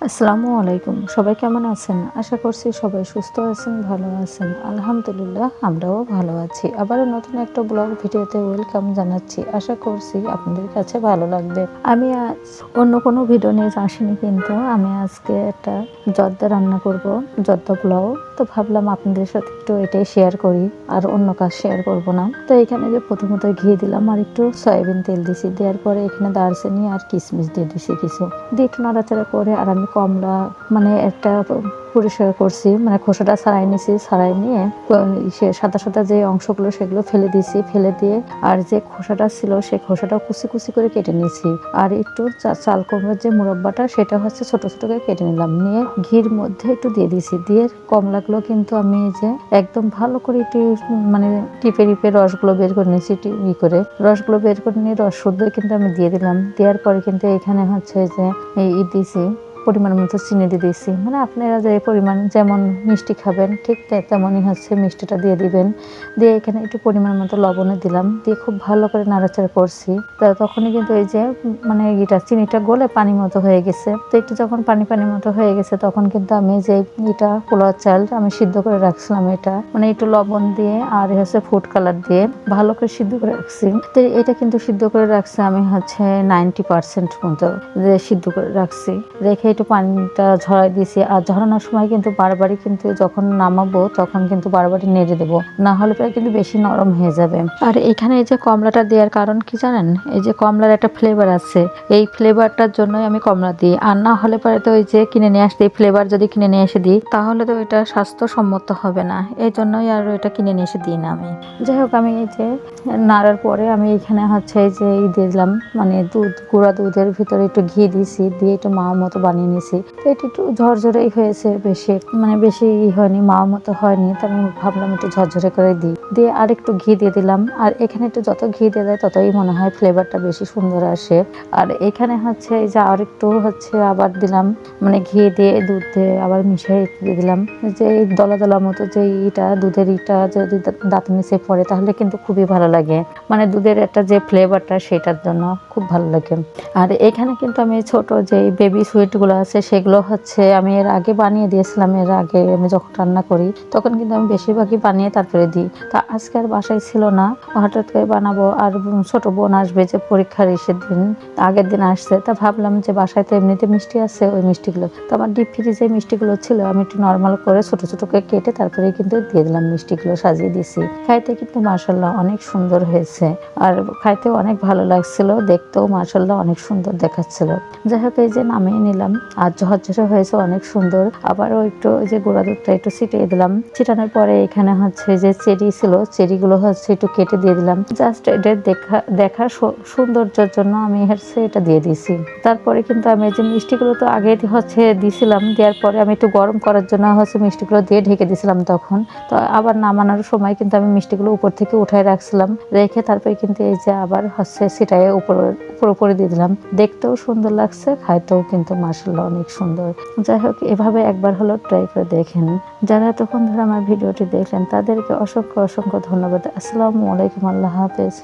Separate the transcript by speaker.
Speaker 1: আসসালামু আলাইকুম। সবাই কেমন আছেন? আশা করছি সবাই সুস্থ আছেন, ভালো আছেন। আলহামদুলিল্লাহ আমরাও ভালো আছি। আবারও নতুন একটা ব্লগ ভিডিওতে ওয়েলকাম জানাচ্ছি। আশা করছি আপনাদের কাছে ভালো লাগবে। আমি আজ অন্য কোনো ভিডিও নিয়ে আসিনি, কিন্তু আমি আজকে একটা জর্দা রান্না করব, জর্দা পোলাও। তো ভাবলাম আপনাদের সাথে একটু এটাই শেয়ার করি, আর অন্য কাজ শেয়ার করব না। তো এখানে যে প্রথমত ঘি দিলাম আর একটু সয়াবিন তেল দিছি, দেওয়ার পরে এখানে দারচিনি আর কিশমিশ দিয়ে দিছি কিছু, দিয়ে একটু নাড়াচাড়া করে আর আমি কমলা মানে একটা পরিষ্কার করছি, মানে খোসাটা ছাড়াই নিছি, ছাড়াই নিয়ে সে সাদা সাদা যে অংশগুলো সেগুলো ফেলে দিছি, ফেলে দিয়ে আর যে খোসাটা ছিল সেই খোসাটা কুচি কুচি করে কেটে নিয়েছি। আর একটু চাল কুমড়োর যে মুরব্বাটা সেটা হচ্ছে ছোট ছোট করে কেটে নিলাম, নিয়ে ঘির মধ্যে একটু দিয়ে দিছি। দিয়ে কমলাগুলো কিন্তু আমি যে একদম ভালো করে একটু মানে টিপে টিপে রসগুলো বের করে নিয়েছি, করে রসগুলো বের করে নিয়ে রস শুদ্ধ কিন্তু আমি দিয়ে দিলাম। দেওয়ার পরে কিন্তু এখানে হচ্ছে যে এই দিছি পরিমাণ মতো চিনি দিয়ে দিয়েছি, মানে আপনারা যে পরিমাণ যেমন মিষ্টি খাবেন ঠিক তেমনই হচ্ছে মিষ্টিটা দিয়ে দিবেন। দিয়ে এখানে একটু পরিমাণ মতো লবণে দিলাম, দিয়ে খুব ভালো করে নাড়াচাড়া করছি। তো তখনই কিন্তু এই যে মানে চিনিটা গলে পানি মতো হয়ে গেছে। তো একটু যখন পানি পানি মতো হয়ে গেছে তখন কিন্তু আমি যে পোলাও চাল আমি সিদ্ধ করে রাখছিলাম, এটা মানে একটু লবণ দিয়ে আর হচ্ছে ফুড কালার দিয়ে ভালো করে সিদ্ধ করে রাখছি। তো এটা কিন্তু সিদ্ধ করে রাখছি আমি হচ্ছে 90% মতো সিদ্ধ করে রাখছি, রেখে একটু পানিটা ঝরাই দিয়েছি। আর ঝরানোর সময় কিন্তু বারবারই কিন্তু যখন নামাবো তখন কিন্তু বারবারই নেড়ে দেবো, না হলে পরে কিন্তু বেশি নরম হয়ে যাবে। আর এখানে এই যে কমলাটা দেওয়ার কারণ কি জানেন? এই যে কমলার একটা ফ্লেভার আছে, এই ফ্লেভারটার জন্যই আমি কমলা দিই। আর না হলে পরে তো ওই যে কিনে নিয়ে আসতে ফ্লেভার যদি কিনে নিয়ে এসে দিই তাহলে তো এটা স্বাস্থ্যসম্মত হবে না, এই জন্যই আর এটা কিনে নিয়ে এসে দিই না আমি। যাই হোক, আমি এই যে নাড়ার পরে আমি এখানে হচ্ছে এই যে দিলাম মানে গুঁড়া দুধের ভিতরে একটু ঘি দিয়েছি, দিয়ে একটু মাওয়ার মতো বানিয়ে নিয়েছি। তো এটা একটু ঝরঝরেই হয়েছে, বেশি হয়নি, মাওয়ার মতো হয়নি। তো আমি ভাবলাম একটু ঝরঝরে করে দিই, দিয়ে আর একটু ঘি দিয়ে দিলাম। আর এখানে একটু যত ঘি দিয়ে দেয় ততই মনে হয় ফ্লেভারটা বেশি সুন্দর আসে। আর এখানে হচ্ছে এই যে আর একটু হচ্ছে আবার দিলাম, মানে ঘি দিয়ে দুধ দিয়ে আবার মিশিয়ে দিয়ে দিলাম, যে দলা দলা মতো যে দুধের যদি দাঁতের নিচে পড়ে তাহলে কিন্তু খুবই ভালো লাগে, মানে দুধের একটা যে ফ্লেভারটা সেটার জন্য খুব ভালো লাগে। আর এখানে কিন্তু আমি ছোট যে বেবি সুইটগুলো আছে সেগুলো হচ্ছে আমি এর আগে বানিয়ে দিয়েছিলাম, এর আগে আমি যখন রান্না করি তখন কিন্তু আমি বেশিরভাগই বানিয়ে তারপরে দিই। তা আজকে আর বাসায় ছিল না, হঠাৎ করে বানাবো, আর ছোট বোন আসবে যে পরীক্ষার আগের দিন আসছে। তা ভাবলাম যে বাসায় তো এমনিতে মিষ্টি আছে, ওই মিষ্টিগুলো তো আমার ডিপ ফ্রিজে মিষ্টিগুলো ছিল, আমি একটু নর্মাল করে ছোট ছোট করে কেটে তারপরে কিন্তু দিয়ে দিলাম, মিষ্টিগুলো সাজিয়ে দিছি। খাইতে কিন্তু মাশাআল্লাহ অনেক সুন্দর হয়েছে, আর খাইতেও অনেক ভালো লাগছিল, দেখতেও মাশাআল্লাহ অনেক সুন্দর দেখাচ্ছিল। যাই হোক, এই যে নামিয়ে নিলাম, আর ঝরঝরে হয়েছে অনেক সুন্দর। আবারও একটু ওই যে গুঁড়া দুধটা একটু ছিটিয়ে দিলাম, ছিটানোর পরে এখানে হচ্ছে যে চেরি ছিল, চেরিগুলো হচ্ছে একটু কেটে দিয়ে দিলাম, জাস্ট এটা দেখা সৌন্দর্যের জন্য আমি হচ্ছে এটা দিয়ে দিছি। তারপরে কিন্তু আমি যে মিষ্টিগুলো তো আগে হচ্ছে দিছিলাম, দেওয়ার পরে আমি একটু গরম করার জন্য হচ্ছে মিষ্টিগুলো দিয়ে ঢেকে দিছিলাম তখন। তো আবার নামানোর সময় কিন্তু আমি মিষ্টিগুলো উপর থেকে উঠায় রাখছিলাম, রেখে তারপরে কিন্তু এই যে আবার হচ্ছে সেটাই উপরে দিয়ে দিলাম। দেখতেও সুন্দর লাগছে, খাইতেও কিন্তু মাশাআল্লাহ অনেক সুন্দর। যাই হোক, এভাবে একবার হলো ট্রাই করে দেখেন। যারা এতক্ষণ ধরে আমার ভিডিওটি দেখলেন তাদেরকে অসংখ্য অসংখ্য ধন্যবাদ। আসসালামু আলাইকুম, আল্লাহ হাফেজ।